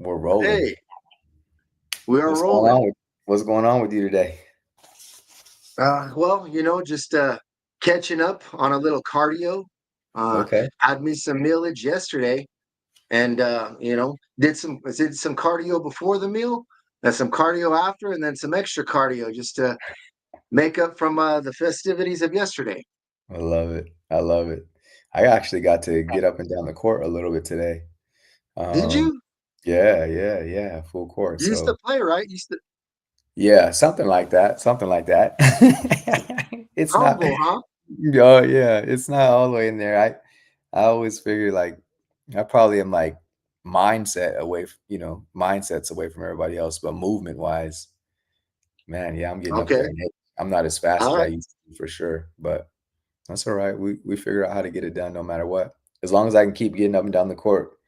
We're rolling. Hey, we are What's going rolling. on with what's going on with you today? Well, just catching up on a little cardio. Uh, Okay. had me some millage yesterday, and did some cardio before the meal, and some cardio after, and then some extra cardio just to make up from the festivities of yesterday. I love it. I love it. I actually got to get up and down the court a little bit today. Did Um, you? yeah, full court. You used to So play, right? You used to yeah, something like that. Something like that. It's not humble, huh? oh yeah, it's not all the way in there. I always figure like I probably am like mindsets away from everybody else, but movement wise, man, yeah, I'm getting up Okay. there and I'm not as fast All as I right. used to be for sure, but that's all right. We figure out how to get it done no matter what. As long as I can keep getting up and down the court,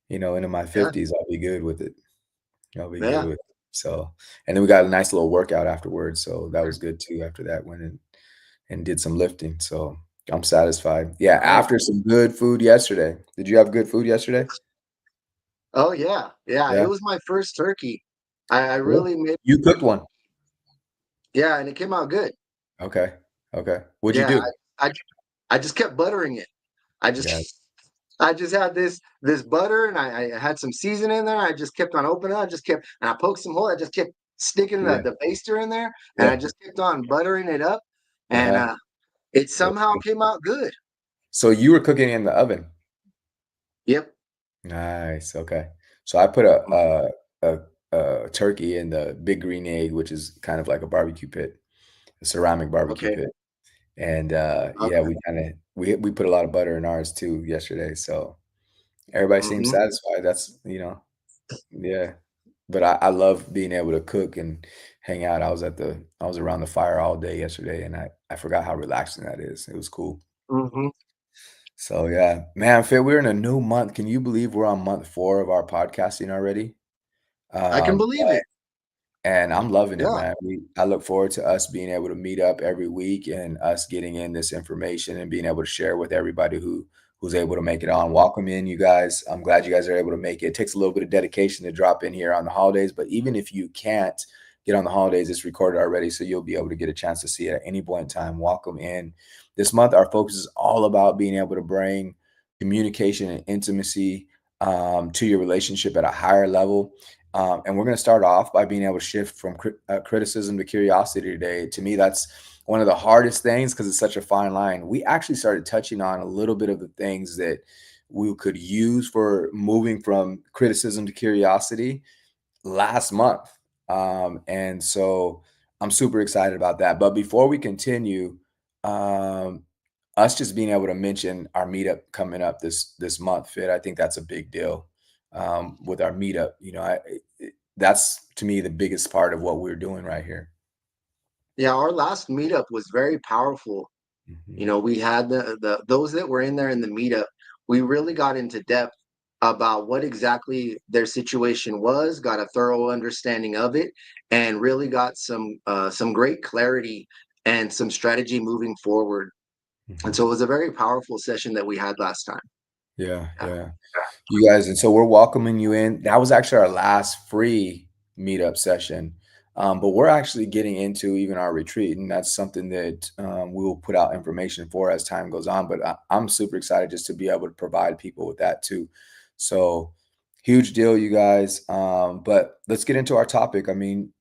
into my Yeah. 50s, I'll be good with it. I'll be good Yeah. with it. So, and then we got a nice little workout afterwards, so that was good too. After that, went and did some lifting, so I'm satisfied. Yeah, Nice. after some good food yesterday. Did you have good food yesterday? Oh yeah. Yeah. It Yeah, was my first turkey. I cool. really made You cooked turkey. one. Yeah, and it came out good. Okay, okay. What'd you Yeah, do? I I just kept buttering it. I just Yeah, I just had this butter and I had some seasoning in there. I just kept on opening it. I just kept and I poked some hole. I just kept sticking yeah, the baster in there and I yeah. just kept on buttering it up and Uh-huh. it That's somehow good. came out good. So you were cooking in the oven? Yep. Nice, okay. So I put a turkey in the big green egg, which is kind of like a barbecue pit, a ceramic barbecue Okay. pit. And, yeah, Okay. we put a lot of butter in ours too yesterday, so everybody seems Hmm. satisfied. Yeah. But I love being able to cook and hang out. I was around the fire all day yesterday, and I forgot how relaxing that is. It was cool. Hmm. So, yeah. Man, Phil, we're in a new month. Can you believe we're on month 4 of our podcasting already? I can Um, believe it. and I'm loving it, Yeah. man. I look forward to us being able to meet up every week and us getting in this information and being able to share with everybody who's able to make it on. Welcome in, you guys. I'm glad you guys are able to make it. It takes a little bit of dedication to drop in here on the holidays, but even if you can't get on the holidays, it's recorded already, so you'll be able to get a chance to see it at any point in time. Welcome in. This month, our focus is all about being able to bring communication and intimacy to your relationship at a higher level. And we're going to start off by being able to shift from criticism to curiosity today. To me, that's one of the hardest things because it's such a fine line. We actually started touching on a little bit of the things that we could use for moving from criticism to curiosity last month. And so I'm super excited about that. But before we continue, um, us just being able to mention our meetup coming up this month, Fit, I think that's a big deal with our meetup. That's to me the biggest part of what we're doing right here. Yeah. Our last meetup was very powerful. Hmm. We had the those that were in there in the meetup. We really got into depth about what exactly their situation was, got a thorough understanding of it, and really got some great clarity and some strategy moving forward. And Hmm. so it was a very powerful session that we had last time. Yeah, Yeah. yeah. You guys, and so we're welcoming you in. That was actually our last free meetup session. But we're actually getting into even our retreat, and that's something that we will put out information for as time goes on. But I'm super excited just to be able to provide people with that too. So huge deal, you guys. But let's get into our topic. I mean,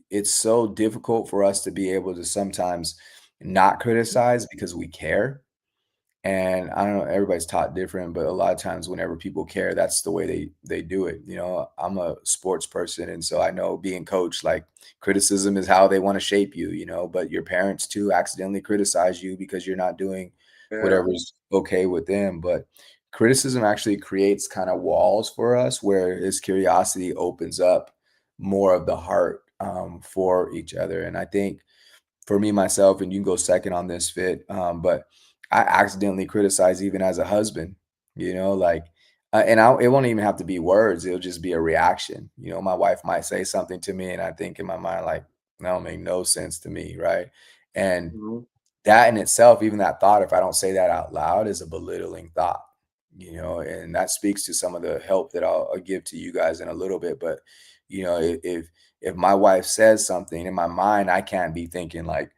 it's so difficult for us to be able to sometimes not criticize because we care, and I don't know, everybody's taught different, but a lot of times whenever people care, that's the way they do it. I'm a sports person, and so I know being coached, like criticism is how they want to shape you, but your parents too accidentally criticize you because you're not doing Yeah. whatever's okay with them. But criticism actually creates kind of walls for us where this curiosity opens up more of the heart for each other. And I think for me myself, and you can go second on this, Fit, but I accidentally criticize even as a husband, like, and it won't even have to be words, it'll just be a reaction. My wife might say something to me and I think in my mind like, that don't make no sense to me, right? And Mhm. that in itself, even that thought, if I don't say that out loud, is a belittling thought, and that speaks to some of the help that I'll give to you guys in a little bit. But if my wife says something in my mind, I can't be thinking like,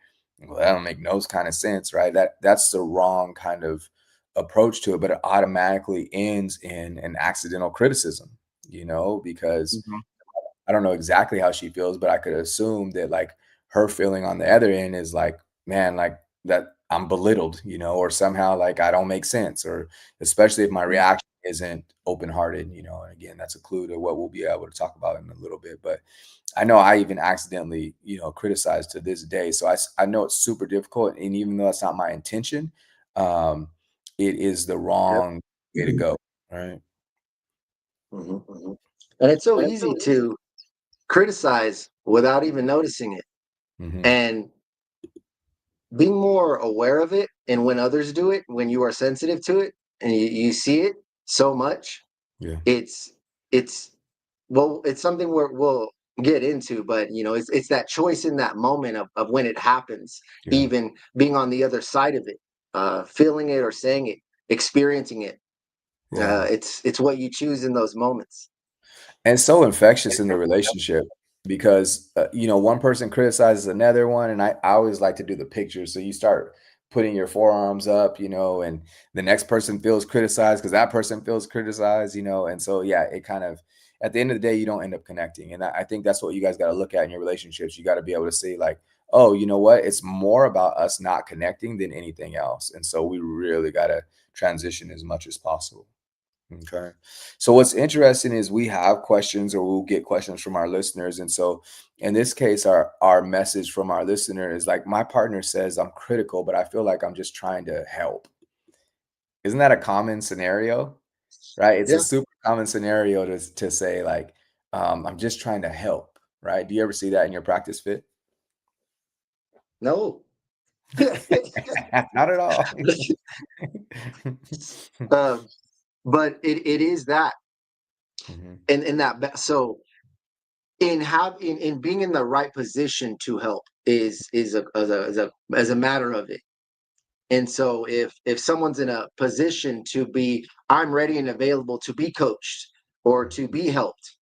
well, that don't make no kind of sense, right? That's the wrong kind of approach to it, but it automatically ends in an accidental criticism, because Mhm. I don't know exactly how she feels, but I could assume that like her feeling on the other end is like, man, like that I'm belittled, or somehow like I don't make sense, or especially if my reaction isn't open-hearted, and again, that's a clue to what we'll be able to talk about in a little bit. But I know I even accidentally, criticized to this day. So I know it's super difficult. And even though that's not my intention, um, it is the Yep. wrong way to go. Right. Mhm, mhm. And it's so easy to criticize without even noticing it. Hmm. And being more aware of it, and when others do it, when you are sensitive to it and you see it so much, Yeah. it's it's well, it's something we'll get into, but it's that choice in that moment of when it happens, Yeah. even being on the other side of it, feeling it or saying it, experiencing it. Yeah. It's what you choose in those moments. And it's so infectious in the relationship because, one person criticizes another one. And I always like to do the picture. So you start putting your forearms up, and the next person feels criticized because that person feels criticized, and so, yeah, it kind of, at the end of the day, you don't end up connecting. And I think that's what you guys got to look at in your relationships. You got to be able to see, like, oh, you know what? It's more about us not connecting than anything else. And so we really got to transition as much as possible. Okay. So what's interesting is we have questions, or we'll get questions from our listeners. And so in this case, our message from our listener is like, my partner says I'm critical, but I feel like I'm just trying to help. Isn't that a common scenario? Right? It's a Yeah. super common scenario to say like, I'm just trying to help. Right? Do you ever see that in your practice fit? No. Not at all. um, but it is that, Mhm. in so in being in the right position to help is a matter of it. And so if someone's in a position to be, I'm ready and available to be coached or to be helped,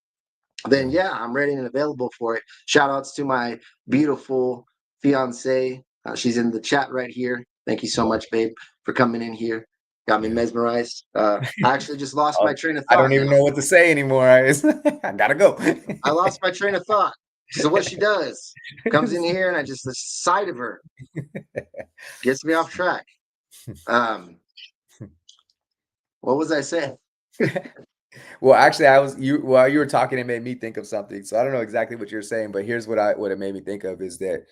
then Yeah. yeah, I'm ready and available for it. Shout outs to my beautiful fiance. She's in the chat right here. Thank you so much, babe, for coming in here. Got me Yeah. mesmerized. I actually just lost my Oh, train of I don't thought even now. know what to say anymore. I gotta go. I lost my train of thought. So what she does, comes in here and I just, the sight of her gets me off track. Um, what was I saying? Well, actually, I was you while you were talking, it made me think of something. So I don't know exactly what you're saying, but here's what it made me think of is that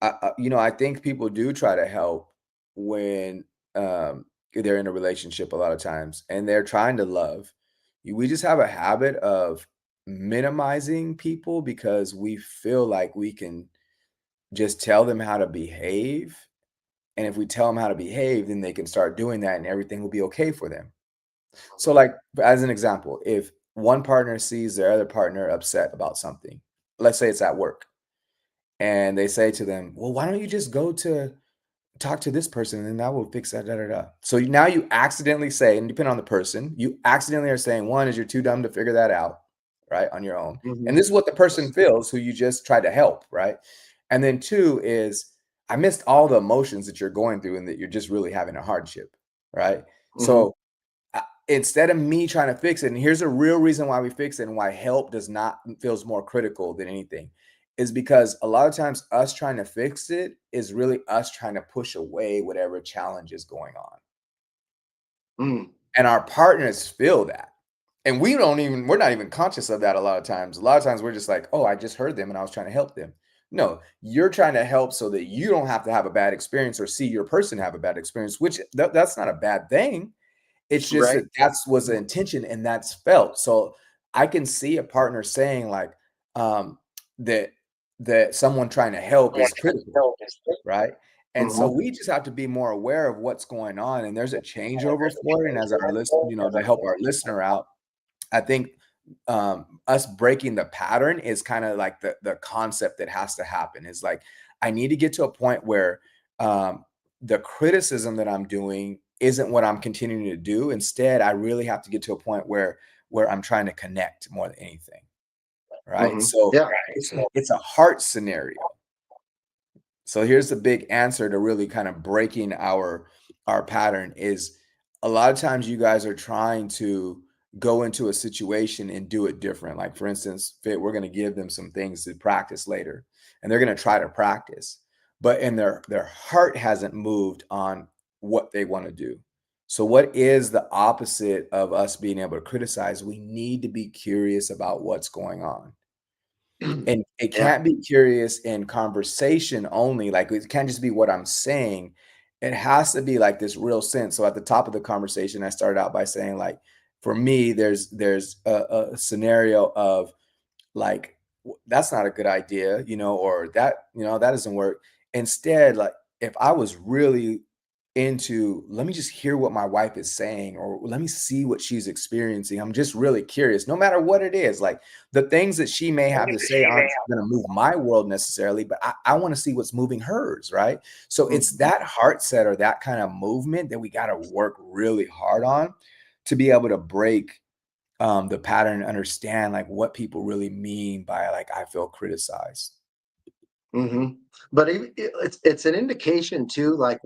I think people do try to help when they're in a relationship a lot of times, and they're trying to love. We just have a habit of minimizing people because we feel like we can just tell them how to behave, and if we tell them how to behave, then they can start doing that, and everything will be okay for them. So, like, as an example, if one partner sees their other partner upset about something, let's say it's at work, and they say to them, "Well, why don't you just go to talk to this person and then that will fix that, da, da, da." So now you accidentally say, and depending on the person, you accidentally are saying, one is you're too dumb to figure that out, right, on your own. Mhm. And this is what the person feels who you just tried to help, right? And then two is, I missed all the emotions that you're going through and that you're just really having a hardship, right? Mhm. So instead of me trying to fix it, and here's a real reason why we fix it and why help does not feels more critical than anything, is because a lot of times us trying to fix it is really us trying to push away whatever challenge is going on. Mm. And our partners feel that. And we're not even conscious of that a lot of times. A lot of times we're just like, oh, I just heard them and I was trying to help them. No, you're trying to help so that you don't have to have a bad experience or see your person have a bad experience, which that's not a bad thing. It's just Right. that that's was the intention and that's felt. So I can see a partner saying like that someone trying to help is critical, right? And so Mhm. we just have to be more aware of what's going on, and there's a changeover for it. And as our list, to help our listener out, I think us breaking the pattern is kind of like the concept that has to happen. Is like I need to get to a point where um, the criticism that I'm doing isn't what I'm continuing to do. Instead, I really have to get to a point where I'm trying to connect more than anything, right? Hmm. So Yeah. it's a heart scenario. So here's the big answer to really kind of breaking our pattern is a lot of times you guys are trying to go into a situation and do it different. Like for instance, Fit, we're going to give them some things to practice later, and they're going to try to practice, but in their heart hasn't moved on what they want to do. So what is the opposite of us being able to criticize? We need to be curious about what's going on. And it Yeah. can't be curious in conversation only, like, it can't just be what I'm saying. It has to be, like, this real sense. So at the top of the conversation, I started out by saying, like, for me, there's a scenario of, like, that's not a good idea, or that, that doesn't work. Instead, like, if I was really into, let me just hear what my wife is saying, or let me see what she's experiencing. I'm just really curious, no matter what it is. Like, the things that she may have to say aren't going to move my world necessarily, but I want to see what's moving hers, right? So it's Mhm. that heart set or that kind of movement that we got to work really hard on to be able to break the pattern and understand like what people really mean by like I feel criticized. Mhm. But it's an indication too, like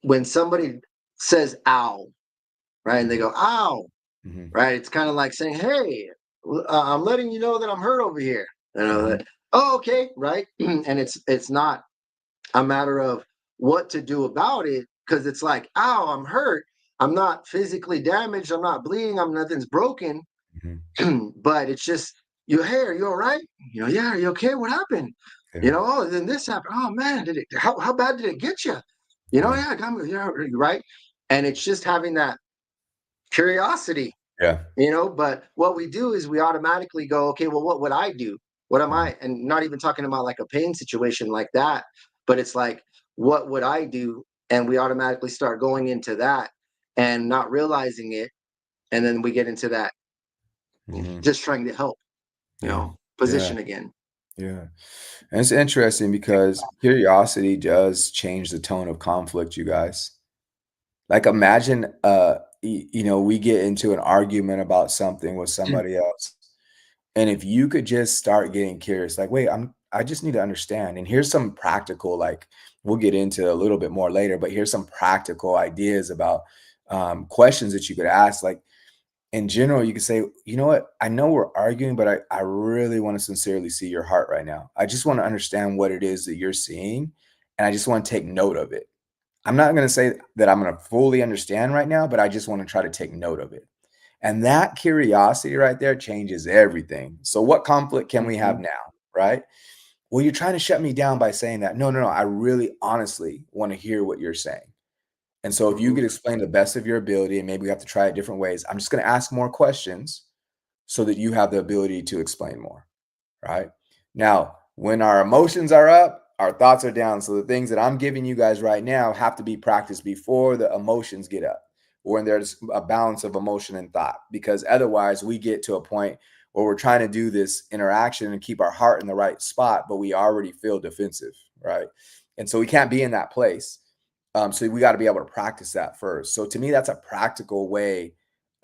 when somebody says "ow," right, and they Mhm, go "ow," mhm, right, it's kind of like saying, "Hey, I'm letting you know that I'm hurt over here." mhm, That, oh, okay, right, and it's not a matter of what to do about it because it's like, "Ow, I'm hurt. I'm not physically damaged. I'm not bleeding. I'm nothing's broken." mhm. But it's just, hey, are you all right? Yeah, are you okay? What happened? Yeah, Oh, then this happened. Oh man, how bad did it get you? yeah, Yeah, got me, yeah, right. And it's just having that curiosity, yeah. but what we do is we automatically go, okay, well, what would I do? What am Mhm, I? And not even talking about like a pain situation like that, but it's like, what would I do? And we automatically start going into that and not realizing it. And then we get into that, mhm. just trying to help, Yeah, yeah, position again. yeah. And it's interesting because curiosity does change the tone of conflict, you guys. Like imagine we get into an argument about something with somebody else. And if you could just start getting curious, like, wait, I just need to understand. And here's some practical, like we'll get into a little bit more later, but here's some practical ideas about questions that you could ask. Like in general, you could say, you know what, I know we're arguing, but I really want to sincerely see your heart right now. I just want to understand what it is that you're seeing. And I just want to take note of it. I'm not going to say that I'm going to fully understand right now, but I just want to try to take note of it. And that curiosity right there changes everything. So, what conflict can we have Mhm, now? Right? Well, you're trying to shut me down by saying that. No, no, no. I really honestly want to hear what you're saying. And so, if you mhm, could explain the best of your ability, and maybe we have to try it different ways, I'm just going to ask more questions so that you have the ability to explain more. Right? Now, when our emotions are up, our thoughts are down. So the things that I'm giving you guys right now have to be practiced before the emotions get up, or when there's a balance of emotion and thought, because otherwise we get to a point where we're trying to do this interaction and keep our heart in the right spot, but we already feel defensive, right? And so we can't be in that place. So we got to be able to practice that first. So to me, that's a practical way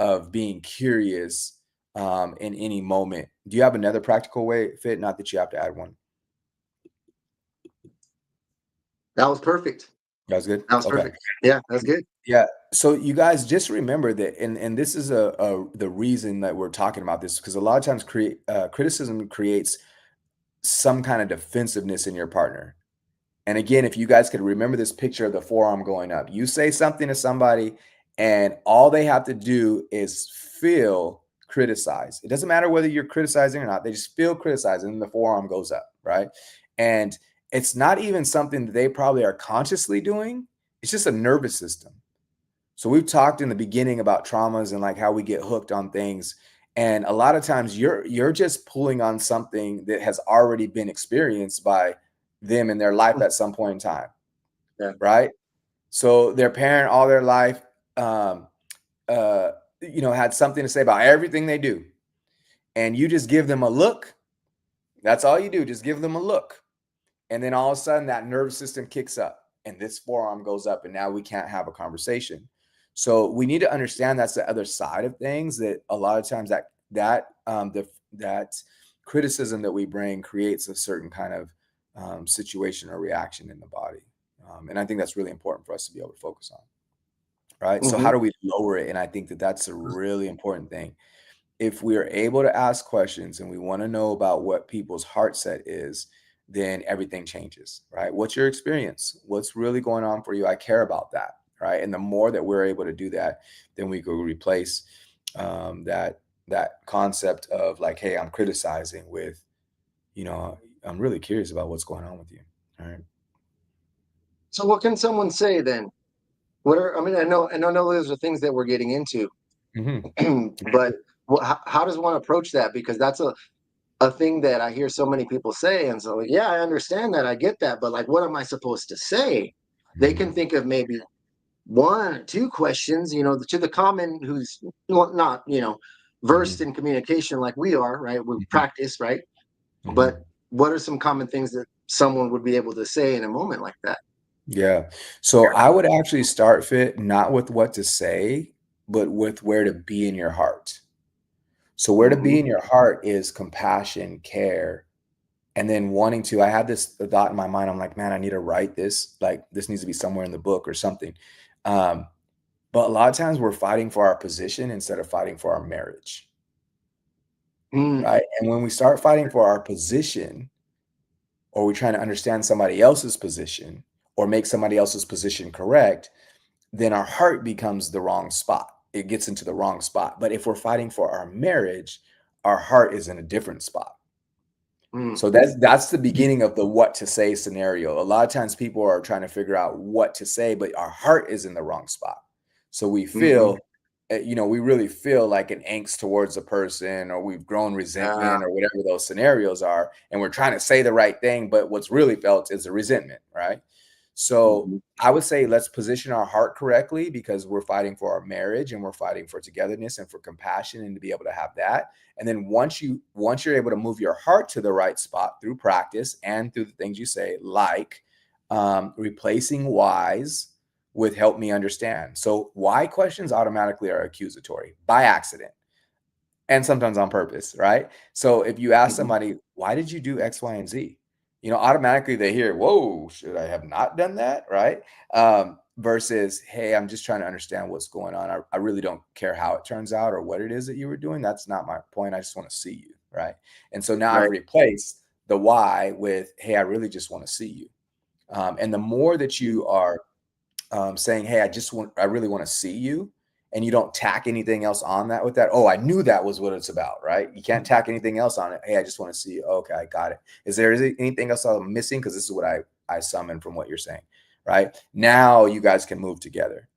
of being curious in any moment. Do you have another practical way, Fit? Not that you have to add one. that was perfect. That was good. That was Okay. perfect. Yeah, that's good. Yeah. So you guys just remember that, and this is the reason that we're talking about this because a lot of times criticism creates some kind of defensiveness in your partner. And again, if you guys could remember this picture of the forearm going up, you say something to somebody, and all they have to do is feel criticized. It doesn't matter whether you're criticizing or not, they just feel criticized, and the forearm goes up, right? And it's not even something that they probably are consciously doing, it's just a nervous system. So we've talked in the beginning about traumas and like how we get hooked on things. And a lot of times you're just pulling on something that has already been experienced by them in their life at some point in time, Yeah. right? So their parent all their life um uh had something to say about everything they do. And you just give them a look. That's all you do, just give them a look. And then all of a sudden that nervous system kicks up. and this forearm goes up, and now we can't have a conversation. So we need to understand that's the other side of things, that a lot of times that criticism that we bring creates a certain kind of situation or reaction in the body. And I think that's really important for us to be able to focus on. Right. So how Mhm. do we lower it? And I think that that's a really important thing. If we are able to ask questions and we want to know about what people's heart set is, then everything changes, right? What's your experience? What's really going on for you? I care about that, right? And the more that we're able to do that, then we could replace that concept of like, hey, I'm criticizing with, I'm really curious about what's going on with you. All right. So what can someone say then? I mean, I know those are things that we're getting into, Hmm. but how does one approach that? Because that's a thing that I hear so many people say, and so like, yeah, I understand that, I get that, but like, what am I supposed to say? They can Hmm. think of maybe one or two questions, to the common who's not, versed Hmm. in communication like we are, right? We Hmm. practice, right? But Hmm. what are some common things that someone would be able to say in a moment like that? Yeah. So I would actually start fit not with what to say, but with where to be in your heart. So where to be Hmm. in your heart is compassion, care, and then wanting to. I had this thought in my mind. I'm like, man, I need to write this. Like this needs to be somewhere in the book or something. Um, but a lot of times we're fighting for our position instead of fighting for our marriage, Mm, right? And when we start fighting for our position, or we're trying to understand somebody else's position or make somebody else's position correct, then our heart becomes the wrong spot. It gets into the wrong spot. But if we're fighting for our marriage, our heart is in a different spot. mm, So that's the beginning of the what to say scenario. A lot of times people are trying to figure out what to say, but our heart is in the wrong spot. So we hmm. feel, we really feel like an angst towards a person, or we've grown Yeah. resentment, or whatever those scenarios are, and we're trying to say the right thing, but what's really felt is a resentment, right? So Mhm, I would say let's position our heart correctly, because we're fighting for our marriage and we're fighting for togetherness and for compassion, and to be able to have that. And then once you're able to move your heart to the right spot through practice and through the things you say, like replacing whys with help me understand. So why questions automatically are accusatory by accident, and sometimes on purpose, right? So if you ask mhm. somebody, why did you do X, Y, and Z? Automatically they hear, whoa, should I have not done that? Right. Versus, hey, I'm just trying to understand what's going on. I really don't care how it turns out or what it is that you were doing. That's not my point. I just want to see you. Right. And so now I've Right. replaced the why with, hey, I really just want to see you. And the more that Mm, you are saying, "Hey, I really want to see you," and you don't tack anything else on that with that. Oh, I knew that was what it's about, right? You can't tack anything else on it. Hey, I just want to see you. Okay, I got it. Is there anything else I'm missing? Because this is what I summon from what you're saying, right? Now you guys can move together,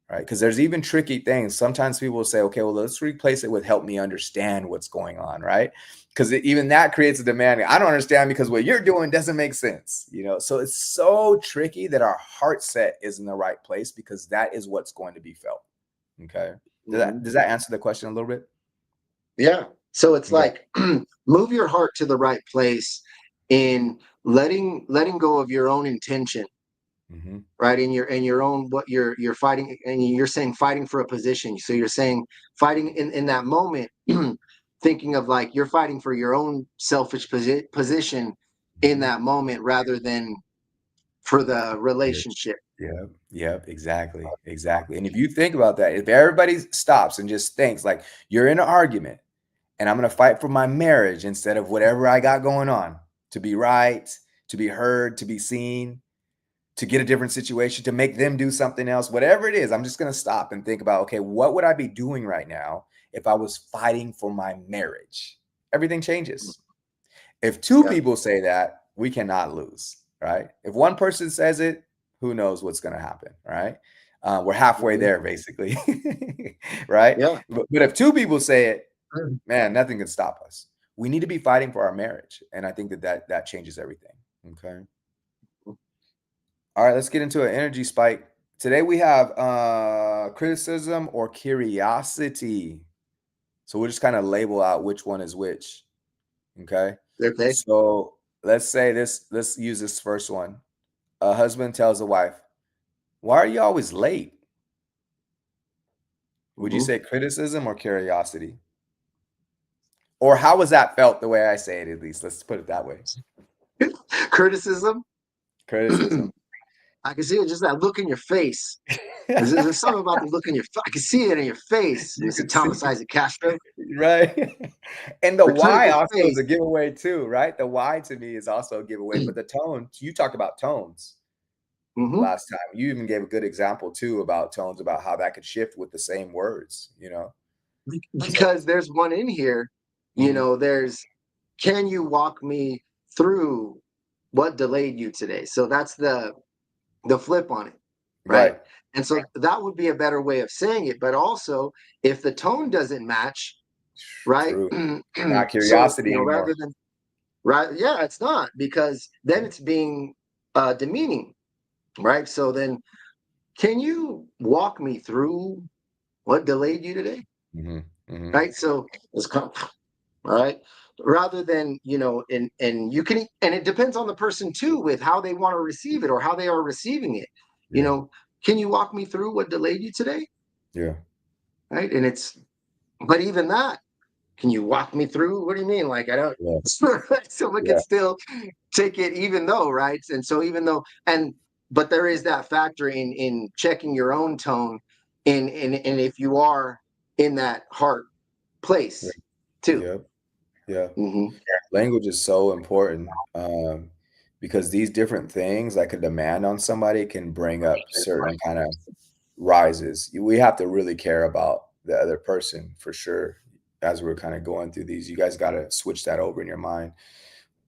right? Because there's even tricky things. Sometimes people will say, okay, well, let's replace it with help me understand what's going on, right? Because even that creates a demand. I don't understand because what you're doing doesn't make sense. So it's so tricky that our heart set is in the right place, because that is what's going to be felt. Okay. Does that mhm. does that answer the question a little bit? Yeah. So it's Okay. like move your heart to the right place in letting go of your own intention, Hmm. right? In your own what you're fighting, and you're saying fighting for a position. So you're saying fighting in that moment, thinking of like you're fighting for your own selfish position in Hmm. that moment rather than for the relationship. Yep, yep, exactly, exactly. And if you think about that, if everybody stops and just thinks like you're in an argument, and I'm going to fight for my marriage instead of whatever I got going on, to be right, to be heard, to be seen, to get a different situation, to make them do something else, whatever it is, I'm just going to stop and think about, okay, what would I be doing right now if I was fighting for my marriage? Everything changes. If two Yeah. people say that, we cannot lose, right? If one person says it, who knows what's going to happen, right? We're halfway Mhm. there, basically, right? Yeah. But if two people say it, Mm. man, nothing can stop us. We need to be fighting for our marriage, and I think that changes everything. Okay. All right, let's get into an energy spike. Today we have criticism or curiosity. So we'll just kind of label out which one is which. Okay. Okay. So let's say this, let's use this first one. a husband tells a wife, "Why are you always late?" Would you Mhm. say criticism or curiosity? Or how was that felt the way I say it, at least? Let's put it that way. Criticism. Criticism. I can see it, just that look in your face. There's something about the look in your. I can see it in your face, You Mr. could see, Thomas Isaac Castro. right? And the The why clinical also is face. a giveaway too, right? The why to me is also a giveaway, but the tone, you talked about tones Hmm. last time. You even gave a good example too about tones, about how that could shift with the same words, you know? So, Because there's one in here. mhm, There's, can you walk me through what delayed you today? So that's the flip on it, right? right. And so that would be a better way of saying it. But also, if the tone doesn't match, right? True. It's not So curiosity rather anymore. than right, yeah, it's not, because then it's being demeaning, right? So then, can you walk me through what delayed you today? Mhm, mhm. Right. So it's kind of, all right. Rather than, and you can, and it depends on the person too, with how they want to receive it or how they are receiving it. You Yeah, know, can you walk me through what delayed you today? yeah, Right. And it's, but even that, can you walk me through? What do you mean? Like, I don't, yeah, someone can yeah, still take it, even though, right? And so, even though, but there is that factor in checking your own tone, and if you are in that heart yeah, place too. yeah, yeah. Hmm. Language is so important, because these different things like a demand on somebody can bring up certain kind of rises. We have to really care about the other person for sure. As we're kind of going through these, you guys got to switch that over in your mind.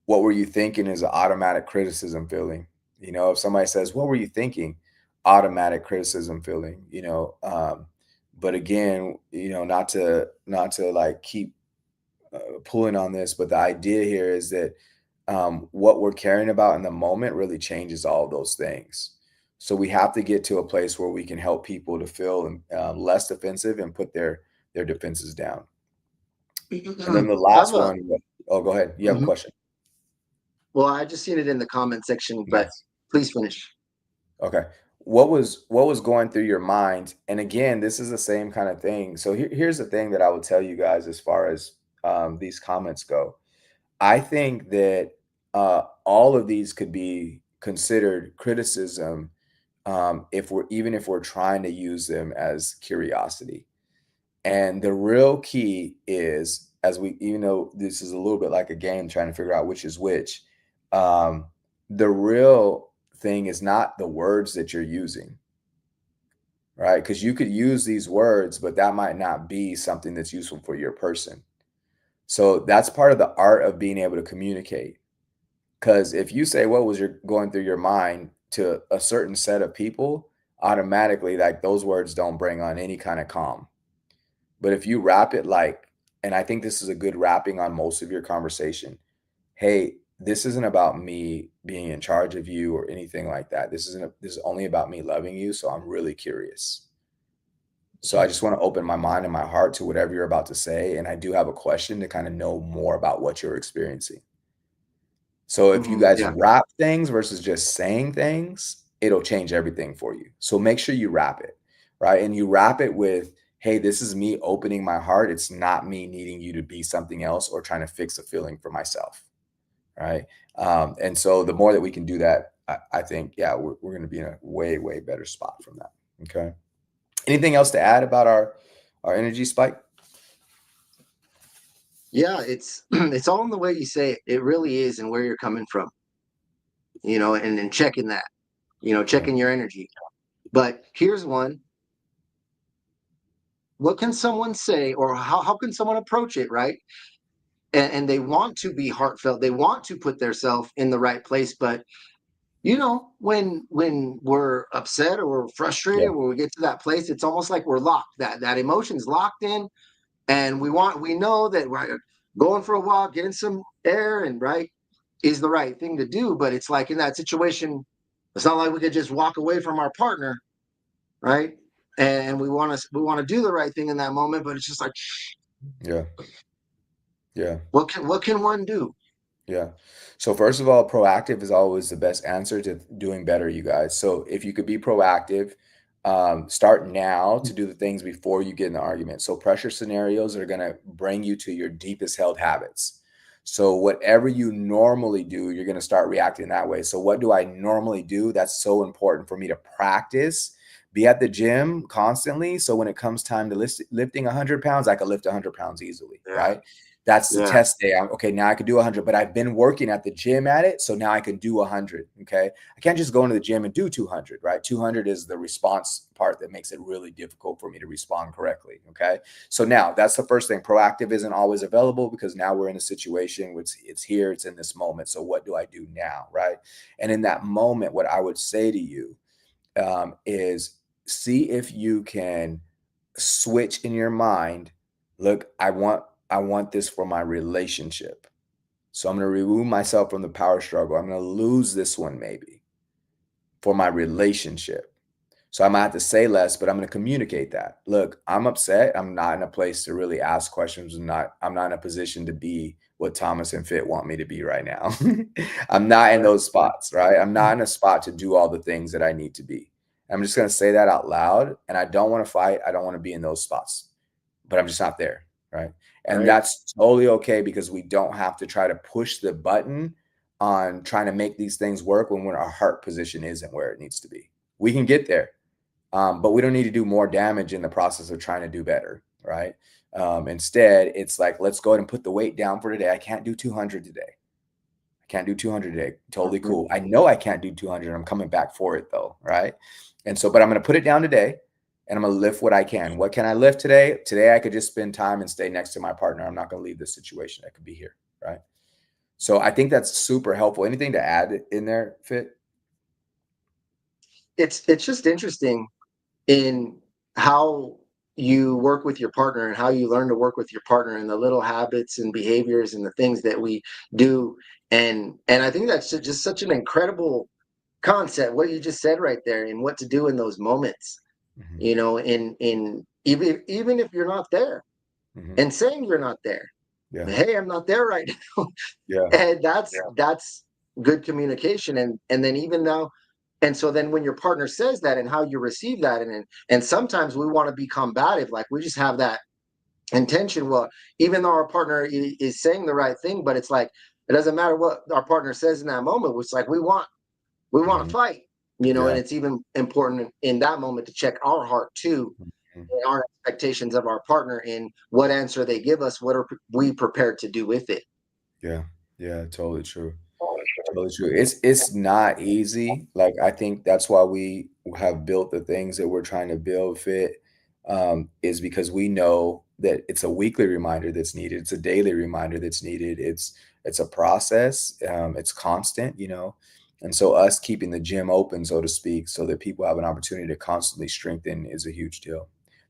What were you thinking is an automatic criticism feeling. If somebody says, "What were you thinking?" Automatic criticism feeling. But again, not to like keep pulling on this, but the idea here is that what we're caring about in the moment really changes all of those things. So we have to get to a place where we can help people to feel less defensive and put their defenses down. And then the I've last one. Oh, go ahead. You have a mhm. question? Well, I just seen it in the comment section, but Nice. please finish. Okay. What was going through your mind? And again, this is the same kind of thing. So here's the thing that I would tell you guys as far as these comments go. I think that all of these could be considered criticism, if we're trying to use them as curiosity. And the real key is, as we, even though this is a little bit like a game trying to figure out which is which, um, the real thing is not the words that you're using, right? Because you could use these words, but that might not be something that's useful for your person. So that's part of the art of being able to communicate. Because if you say what was your going through your mind to a certain set of people, automatically, like those words don't bring on any kind of calm. But if you wrap it like, and I think this is a good wrapping on most of your conversation. Hey, this isn't about me being in charge of you or anything like that. This is only about me loving you. So I'm really curious. So I just want to open my mind and my heart to whatever you're about to say. And I do have a question to kind of know more about what you're experiencing. So if you guys Yeah. wrap things versus just saying things, it'll change everything for you. So make sure you wrap it, right? And you wrap it with, hey, this is me opening my heart. It's not me needing you to be something else or trying to fix a feeling for myself, right? And so the more that we can do that, I think, yeah, we're going to be in a way, way better spot from that. Okay. Anything else to add about our energy spike? Yeah, it's it's all in the way you say it. It really is, and where you're coming from, and checking that, Yeah. checking your energy. But here's one. What can someone say, or how can someone approach it, right? And they want to be heartfelt. They want to put themselves in the right place, but when we're upset or we're Yeah. frustrated, when we get to that place, it's almost like we're locked. That emotion's locked in, and we know that, right, going for a walk, getting some air, and right is the right thing to do. But it's like in that situation, it's not like we could just walk away from our partner, right? And we want to do the right thing in that moment, but it's just like, Yeah. Yeah. what can one do? Yeah. So first of all, proactive is always the best answer to doing better, you guys. So if you could be proactive, start now to do the things before you get in the argument. So pressure scenarios are going to bring you to your deepest held habits. So whatever you normally do, you're going to start reacting that way. So what do I normally do? That's so important for me to practice. Be at the gym constantly. So when it comes time to lifting 100 pounds, I can lift 100 pounds easily, Yeah, right? That's the yeah, test day. Okay, now I can do 100, but I've been working at the gym at it, so now I can do 100. Okay, I can't just go into the gym and do 200, right? 200 is the response part that makes it really difficult for me to respond correctly. Okay, so now that's the first thing. Proactive isn't always available because now we're in a situation which it's here, it's in this moment. So what do I do now, right? And in that moment, what I would say to you is see if you can switch in your mind. Look, I want this for my relationship. So I'm going to remove myself from the power struggle. I'm going to lose this one maybe for my relationship. So I might have to say less, but I'm going to communicate that. Look, I'm upset. I'm not in a place to really ask questions. I'm not in a position to be what Thomas and Fit want me to be right now. I'm not in right, those spots, right? I'm not in a spot to do all the things that I need to be. I'm just going to say that out loud. And I don't want to fight. I don't want to be in those spots, but I'm just not there, right? And right. that's totally okay because we don't have to try to push the button on trying to make these things work when our heart position isn't where it needs to be. We can get there, but we don't need to do more damage in the process of trying to do better, right? Instead, it's like, let's go ahead and put the weight down for today. I can't do 200 today. I can't do 200 today. Totally Mhm. cool. I know I can't do 200. I'm coming back for it though, right? And so, but I'm going to put it down today and I'm going to lift what I can. What can I lift today? Today, I could just spend time and stay next to my partner. I'm not going to leave this situation. I could be here, right? So I think that's super helpful. Anything to add in there, Fit? It's just interesting in how you work with your partner and how you learn to work with your partner and the little habits and behaviors and the things that we do. And I think that's just such an incredible concept, what you just said right there, and what to do in those moments, Hmm. you know, in even if you're not there, Hmm. and saying you're not there. Yeah. Hey, I'm not there right now. Yeah. And that's good communication. And then even though, and so then when your partner says that and how you receive that, and sometimes we want to be combative, like we just have that intention. Well, even though our partner is saying the right thing, but it's like it doesn't matter what our partner says in that moment. It's like we want to Hmm. fight, and Yeah. it's even important in that moment to check our heart too, Mhm. and our expectations of our partner in what answer they give us, what are we prepared to do with it. Yeah. Yeah. Totally true. Totally true. It's not easy. Like I think that's why we have built the things that we're trying to build Fit, is because we know that it's a weekly reminder that's needed. It's a daily reminder that's needed. It's a process. It's constant, and so us keeping the gym open, so to speak, so that people have an opportunity to constantly strengthen is a huge deal.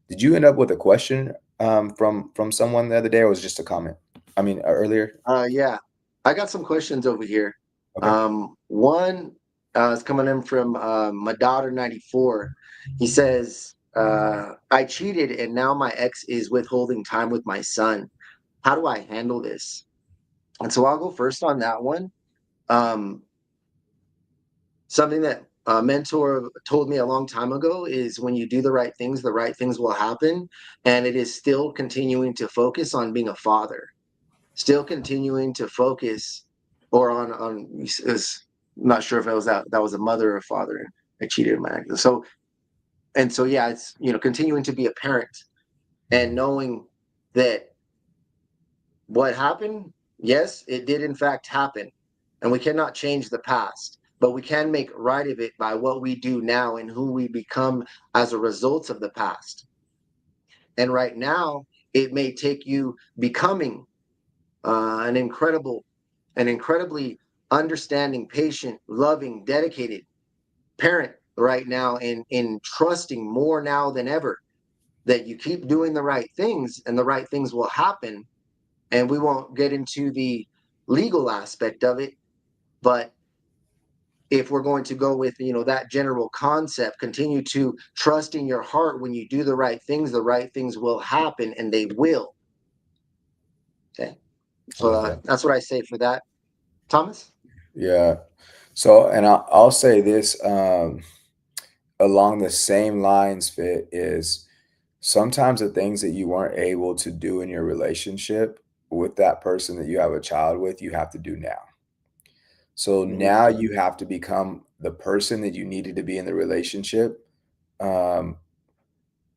Did you end up with a question from someone the other day, or was it just a comment? I mean, earlier. Yeah, I got some questions over here. Okay. One is coming in from my daughter 94. He says, I cheated and now my ex is withholding time with my son. How do I handle this? And so I'll go first on that one. Um, Something that a mentor told me a long time ago is when you do the right things will happen. And it is still continuing to focus on being a father, still continuing to focus or on is not sure if it was that was a mother or father. I cheated in my ex. So yeah, it's continuing to be a parent and Mhm. knowing that what happened, yes, it did in fact happen, and we cannot change the past, but we can make right of it by what we do now and who we become as a result of the past. And right now, it may take you becoming an incredibly understanding, patient, loving, dedicated parent right now, in trusting more now than ever that you keep doing the right things and the right things will happen. And we won't get into the legal aspect of it, but if we're going to go with that general concept, continue to trust in your heart. When you do the right things will happen, and they will. Okay, I so love that. that's what I say for that. Thomas? Yeah. So, and I'll say this, along the same lines, Fit, is sometimes the things that you weren't able to do in your relationship with that person that you have a child with, you have to do now. So Mhm. now you have to become the person that you needed to be in the relationship, um,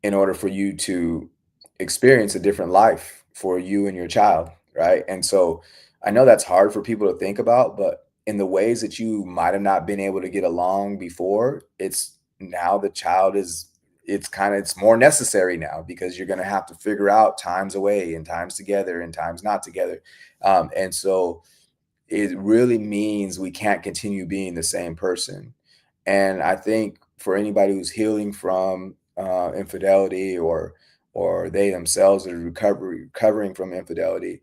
in order for you to experience a different life for you and your child, right? And so I know that's hard for people to think about, but in the ways that you might have not been able to get along before, it's now the child is it's more necessary now because you're going to have to figure out times away and times together and times not together. And so it really means we can't continue being the same person. And I think for anybody who's healing from infidelity, or they themselves are recovering from infidelity,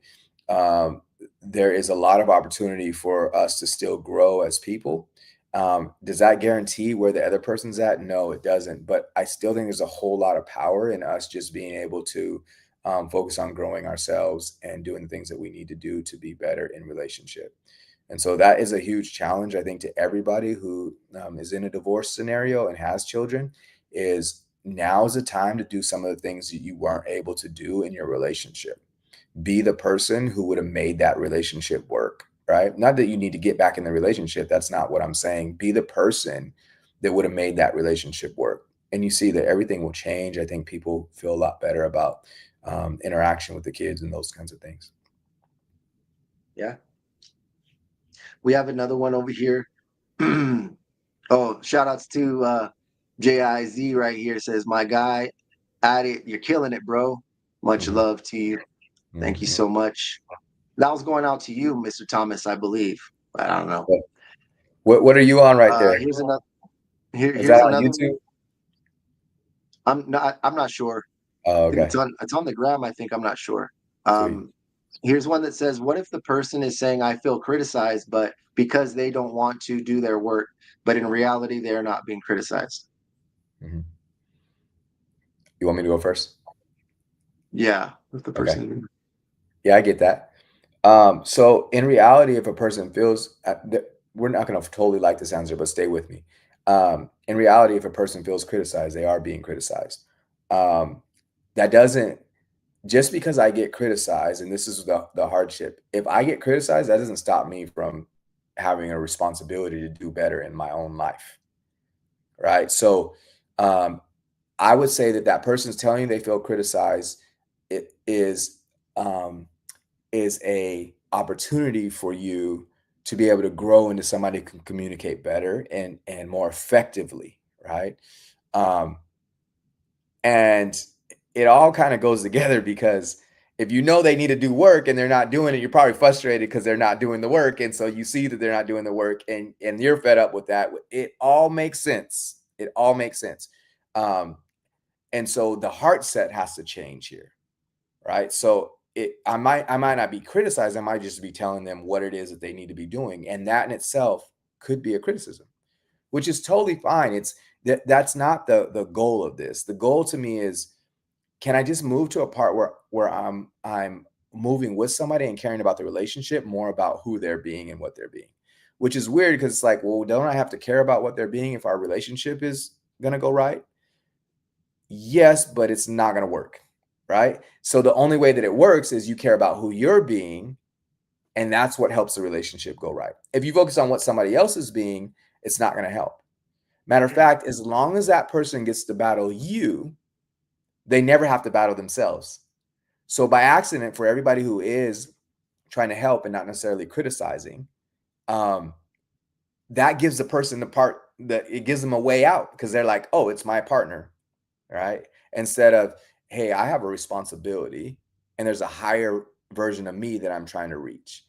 um, there is a lot of opportunity for us to still grow as people. Does that guarantee where the other person's at? No, it doesn't. But I still think there's a whole lot of power in us just being able to focus on growing ourselves and doing the things that we need to do to be better in relationship. And so that is a huge challenge, I think, to everybody who is in a divorce scenario and has children. Is now is the time to do some of the things that you weren't able to do in your relationship. Be the person who would have made that relationship work, right? Not that you need to get back in the relationship. That's not what I'm saying. Be the person that would have made that relationship work. And you see that everything will change. I think people feel a lot better about interaction with the kids and those kinds of things. Yeah. We have another one over here. Oh, shout outs to JIZ right here. Says, my guy, at it. You're killing it, bro. Much Hmm. love to you. Thank you Hmm. so much. That was going out to you, Mr. Thomas, I believe. But I don't know. What are you on right there? Here's another. Is that Here's on another one. YouTube? I'm not sure. Oh, I think okay. it's on the gram. I think I'm not sure. Sweet. Um, Here's one that says, "What if the person is saying I feel criticized, but because they don't want to do their work, but in reality they are not being criticized?" Hmm. You want me to go first? Yeah, if the Okay. person. Yeah, I get that. So in reality, if a person feels, we're not going to totally like this answer, but stay with me. In reality, if a person feels criticized, they are being criticized. Um, that doesn't, just because I get criticized, and this is the hardship, if I get criticized, that doesn't stop me from having a responsibility to do better in my own life. Right. So, um, I would say that that person's telling you they feel criticized, it um, is a opportunity for you to be able to grow into somebody who can communicate better and more effectively, right? Um, and it all kind of goes together because if you know they need to do work and they're not doing it, you're probably frustrated because they're not doing the work. And so you see that they're not doing the work and you're fed up with that. It all makes sense. It all makes sense. Um, and so the heart set has to change here, right? So I might not be criticized. I might just be telling them what it is that they need to be doing. And that in itself could be a criticism, which is totally fine. That's not the goal of this. The goal to me is, can I just move to a part where I'm moving with somebody and caring about the relationship more about who they're being and what they're being, which is weird because it's like, well, don't I have to care about what they're being if our relationship is gonna go right? Yes, but it's not gonna work, right? So the only way that it works is you care about who you're being, and that's what helps the relationship go right. If you focus on what somebody else is being, it's not gonna help. Matter of fact, as long as that person gets to battle you, they never have to battle themselves. So by accident, for everybody who is trying to help and not necessarily criticizing, um, that gives the person the part that it gives them a way out because they're like, oh, it's my partner, right? Instead of, hey, I have a responsibility and there's a higher version of me that I'm trying to reach.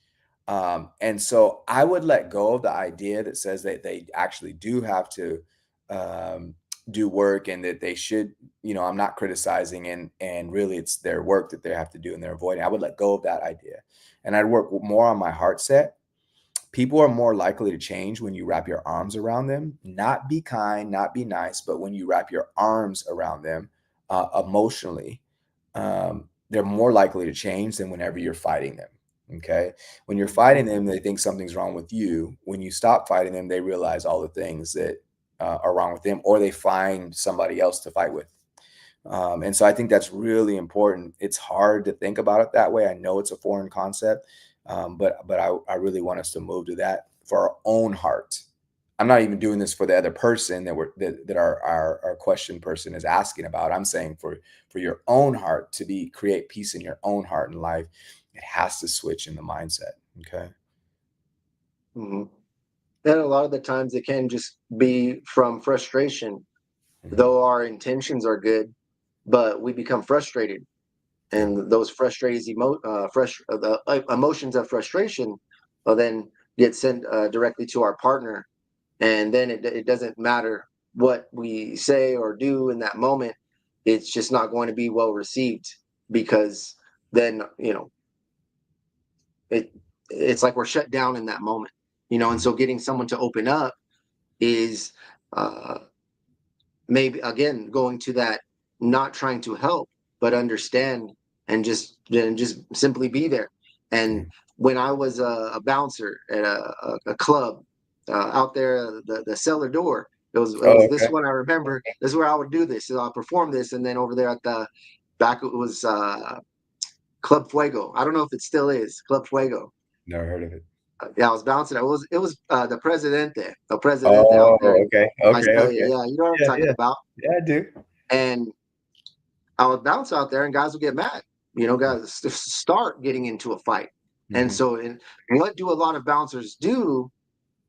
And so I would let go of the idea that says that they actually do have to um, do work and that they should, I'm not criticizing and really it's their work that they have to do and they're avoiding. I would let go of that idea. And I'd work more on my heart set. People are more likely to change when you wrap your arms around them, not be kind, not be nice, but when you wrap your arms around them emotionally, they're more likely to change than whenever you're fighting them. Okay. When you're fighting them, they think something's wrong with you. When you stop fighting them, they realize all the things that are wrong with them, or they find somebody else to fight with. And so I think that's really important. It's hard to think about it that way. I know it's a foreign concept, but I really want us to move to that for our own heart. I'm not even doing this for the other person that our question person is asking about. I'm saying for your own heart to be create peace in your own heart and life, it has to switch in the mindset. Okay. Mhm. And a lot of the times it can just be from frustration, Hmm. though our intentions are good, but we become frustrated, Yeah. and those emotions of frustration will then get sent directly to our partner, and then it doesn't matter what we say or do in that moment. It's just not going to be well received, because then it it's like we're shut down in that moment, and Mhm. so getting someone to open up is uh maybe again going to that, not trying to help but understand, and just simply be there. Yeah. And when I was a bouncer at a club out there, the cellar door, it was Oh, this okay. one I remember. This is where I would do this. So I'll perform this, and then over there at the back it was Club Fuego. I don't know if it still is Club Fuego. Never heard of it. Yeah, I was bouncing. It was the Presidente out there Oh, in okay. Okay. Visalia. Okay. Yeah, you know what I'm Yeah. talking Yeah. about. Yeah, I do. And I would bounce out there, and guys would get mad. Guys start getting into a fight. And Hmm. so, what do a lot of bouncers do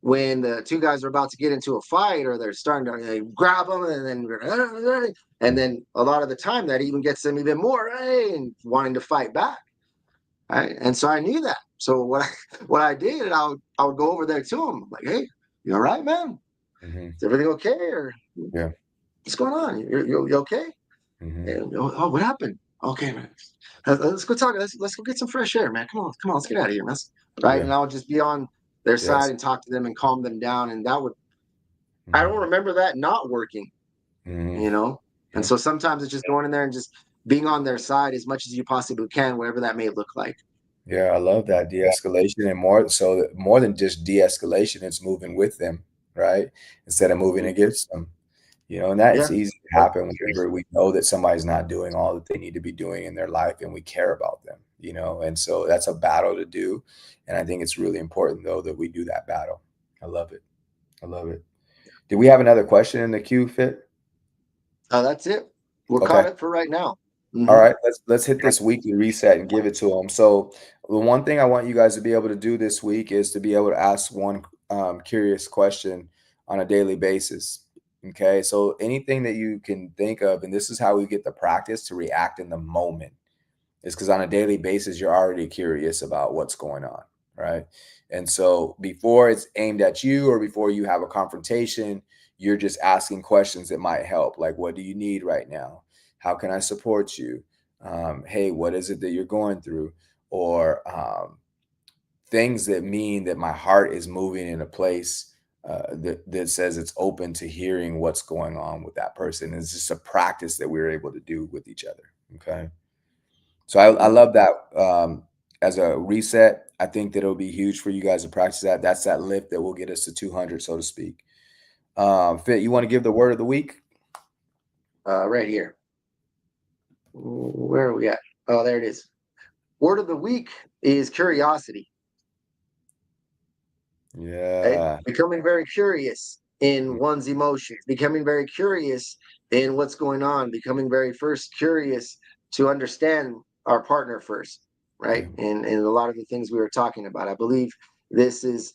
when the two guys are about to get into a fight, or they're starting to grab them, and then a lot of the time that even gets them even more, hey, and wanting to fight back. Right? And so I knew that. So what I did, I would go over there to him, like, hey, you all right, man? Hmm. Is everything okay, or Yeah. what's going on? You okay? Hmm. And, oh, what happened? Okay, man. Let's go talk. Let's go get some fresh air, man. Come on, let's get out of here, man. Right? Yeah. And I'll just be on their side Yes. and talk to them and calm them down. And that would, I don't Hmm. remember that not working, Hmm. you know. And Yeah. so sometimes it's just going in there and just being on their side as much as you possibly can, whatever that may look like. Yeah, I love that de-escalation, and more so that more than just de-escalation, it's moving with them, right? Instead of moving Mhm. against them. And that's Yeah. easy to happen whenever we know that somebody's not doing all that they need to be doing in their life and we care about them. And so that's a battle to do. And I think it's really important though that we do that battle. I love it. I love it. Do we have another question in the queue, Fit? That's it. We're Okay. caught up for right now. All Hmm. right, let's hit this weekly reset and give it to them. So the one thing I want you guys to be able to do this week is to be able to ask one curious question on a daily basis. Okay, so anything that you can think of, and this is how we get the practice to react in the moment, is because on a daily basis you're already curious about what's going on, right? And so before it's aimed at you or before you have a confrontation, you're just asking questions that might help, like what do you need right now, how can I support you, hey, what is it that you're going through, or things that mean that my heart is moving in a place that says it's open to hearing what's going on with that person. It's just a practice that we're able to do with each other. Okay. So I Hmm. love that as a reset. I think that it'll be huge for you guys to practice that. That's that lift that will get us to 200, so to speak. Fit, you want to give the word of the week? Right here. Where are we at? Oh, there it is. Word of the week is curiosity. Right? Yeah. Becoming very curious in one's emotions, becoming very curious in what's going on, becoming very first curious to understand our partner first, right? Yeah. And a lot of the things we were talking about. I believe this is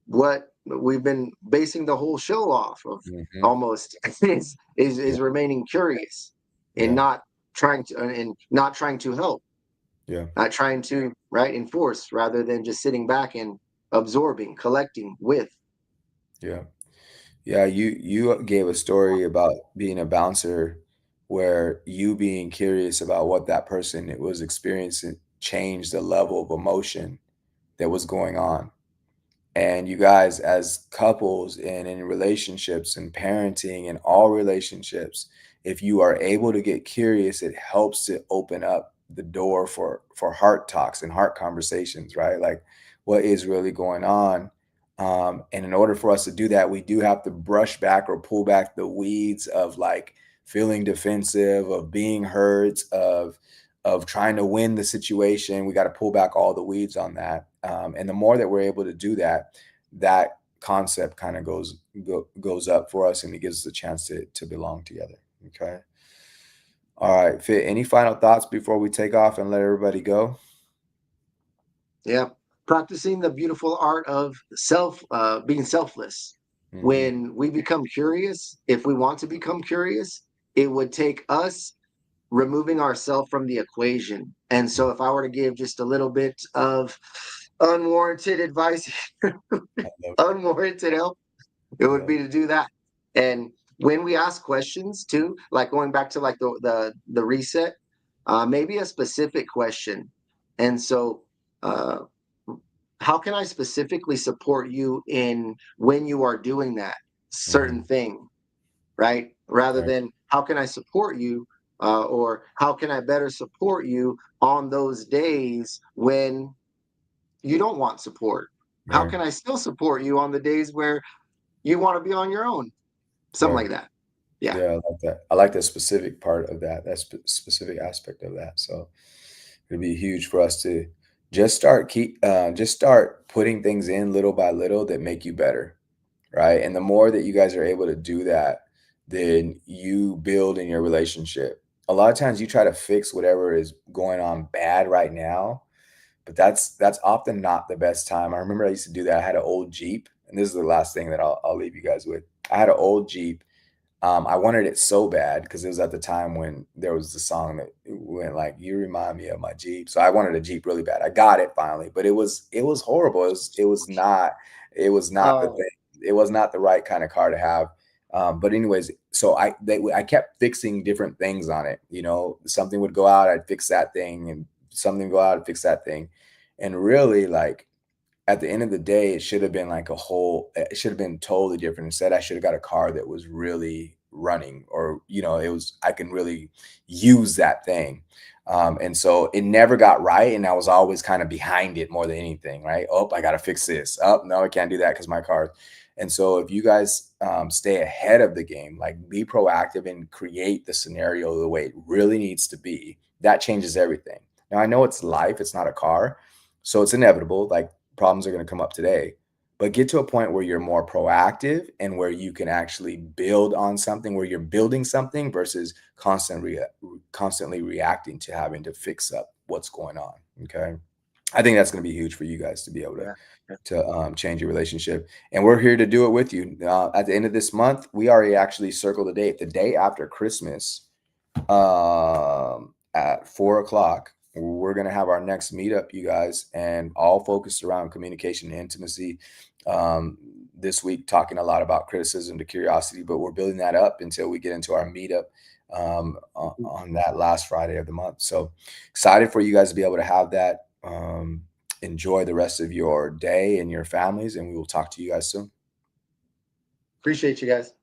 what we've been basing the whole show off of, Hmm. almost is Yeah. remaining curious and Yeah. not trying to help, Yeah. not trying to right enforce, rather than just sitting back and absorbing, collecting with. Yeah. Yeah. You gave a story about being a bouncer where you being curious about what that person was experiencing changed the level of emotion that was going on. And you guys, as couples and in relationships and parenting and all relationships, if you are able to get curious, it helps to open up the door for heart talks and heart conversations, right? Like what is really going on. And in order for us to do that, we do have to brush back or pull back the weeds of like feeling defensive, of being hurt, of trying to win the situation. We got to pull back all the weeds on that. And the more that we're able to do that, that concept kind of goes up for us, and it gives us a chance to belong together. Okay. All right, Fit. Any final thoughts before we take off and let everybody go? Yeah. Practicing the beautiful art of being selfless. Hmm. When we become curious, if we want to become curious, it would take us removing ourselves from the equation. And so, if I were to give just a little bit of unwarranted advice, I love unwarranted help, it it. would be to do that. And when we ask questions too, like going back to like the reset, maybe a specific question. And so, uh, how can I specifically support you in when you are doing that certain Mhm. thing, right? Rather Right, than how can I support you, or how can I better support you on those days when you don't want support? How right, can I still support you on the days where you want to be on your own? Something right. like that. Yeah. Yeah, I like that. I like the specific part of that, that specific aspect of that. So it'd be huge for us to just start putting things in little by little that make you better, right? And the more that you guys are able to do that, then you build in your relationship. A lot of times you try to fix whatever is going on bad right now, but that's often not the best time. I remember I used to do that. I had an old Jeep, and this is the last thing that I'll leave you guys with. I had an old Jeep. I wanted it so bad because it was at the time when there was the song that went like, "You remind me of my Jeep." So I wanted a Jeep really bad. I got it finally, but it was horrible. It was not the Uh, thing. It was not the right kind of car to have. But anyways, so I kept fixing different things on it. Something would go out, I'd fix that thing, and something would go out, I'd fix that thing, and really like at the end of the day, it should have been like it should have been totally different. Instead, I should have got a car that was really running, or, I can really use that thing. And so it never got right. And I was always kind of behind it more than anything, right? Oh, I got to fix this. Oh, no, I can't do that because my car. And so if you guys stay ahead of the game, like be proactive and create the scenario the way it really needs to be, that changes everything. Now, I know it's life, it's not a car. So it's inevitable. Like problems are going to come up today, but get to a point where you're more proactive and where you can actually build on something, where you're building something versus constantly reacting to having to fix up what's going on. Okay. I think that's going to be huge for you guys to be able to yeah. Yeah. change your relationship. And we're here to do it with you. At the end of this month, we already actually circled the date. The day after Christmas, at 4 o'clock, we're gonna have our next meetup, you guys, and all focused around communication and intimacy. Um, this week, talking a lot about criticism to curiosity, but we're building that up until we get into our meetup on that last Friday of the month. So excited for you guys to be able to have that. Enjoy the rest of your day and your families, and we will talk to you guys soon. Appreciate you guys.